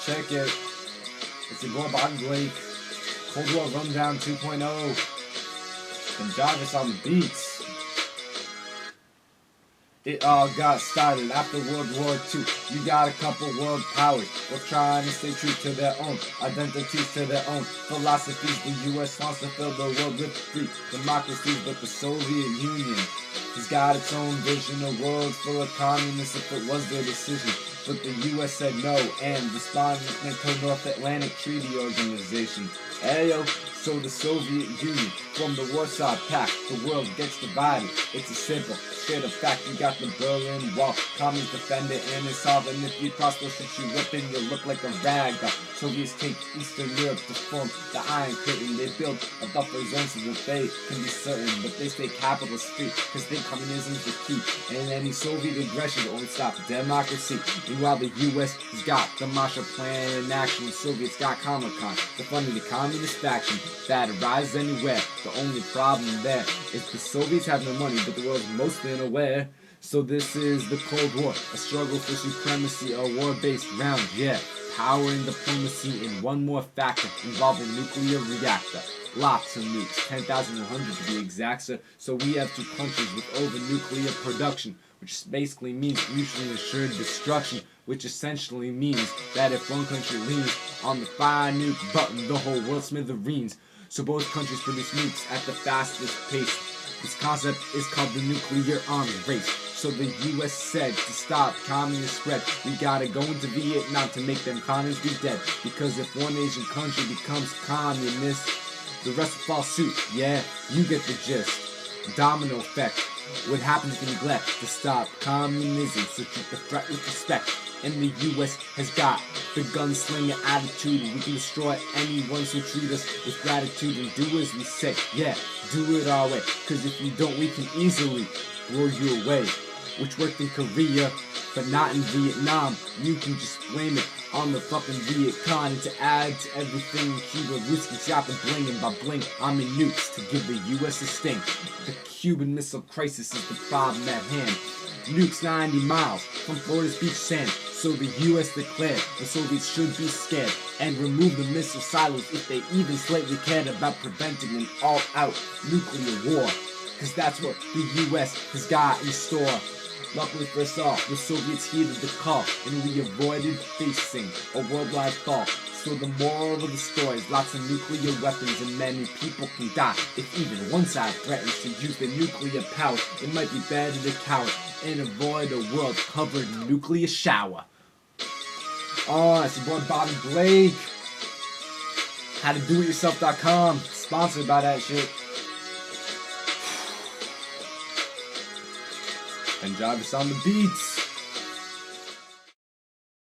Check it. It's your boy Bobby Blake. Cold War Rundown 2.0. And Jarvis on the beats. It all got started after World War II. You got a couple world powers both trying to stay true to their own identities, to their own philosophies. The U.S. wants to fill the world with free democracies, but the Soviet Union has got its own vision, a world full of communists if it was their decision. But the U.S. said no and responded to North Atlantic Treaty Organization. Ayo, so the Soviet Union from the Warsaw Pact, the world gets divided. It's a simple, straight up fact. You got the Berlin Wall, communists defend it and it's solving. If you cross those ships, you rip and you look like a rag. The Soviets take Eastern Europe to form the Iron Curtain. They build a buffer zone so that they can be certain, but they stay capitalist free because they communism's the key. And any Soviet aggression will only stop democracy. Meanwhile, the U.S. has got the Marshall Plan in action. The Soviets got Comecon, the funding the communist faction that arises anywhere. The only problem there is the Soviets have no money, but the world's mostly unaware. So this is the Cold War, a struggle for supremacy, a war-based round, yeah. Power and diplomacy in one more factor involving nuclear reactor. Lots of nukes, 10,100 to be exact, so we have two countries with over nuclear production, which basically means mutually assured destruction, which essentially means that if one country leans on the fire nuke button, the whole world smithereens. So both countries produce nukes at the fastest pace. This concept is called the nuclear arms race. So the U.S. said to stop communist spread, we gotta go into Vietnam to make them communists be dead. Because if one Asian country becomes communist, the rest will fall suit. Yeah, you get the gist. Domino effect. What happens if you neglect to stop communism? So treat the threat with respect. And the U.S. has got the gunslinger attitude. We can destroy anyone who treat us with gratitude and do as we say. Yeah, do it our way. Cause if you don't, we can easily blow you away. Which worked in Korea, but not in Vietnam. You can just blame it on the fucking Viet Cong. And to add to everything, Cuba, Ruski's got the bling. And by bling, I'm in nukes to give the U.S. a sting. The Cuban Missile Crisis is the problem at hand. Nukes 90 miles from Florida's beach sand. So the U.S. declared the Soviets should be scared and remove the missile silos if they even slightly cared about preventing an all-out nuclear war. Cause that's what the U.S. has got in store. Luckily for us all, the Soviets heeded the call and we avoided facing a worldwide fall. So the moral of the story is lots of nuclear weapons and many people can die. If even one side threatens to use the nuclear power, it might be better to cower and avoid a world covered in nuclear shower. Oh, it's your boy Bobby Blake. HowToDoItYourself.com. Sponsored by that shit. And Jarvis on the beats.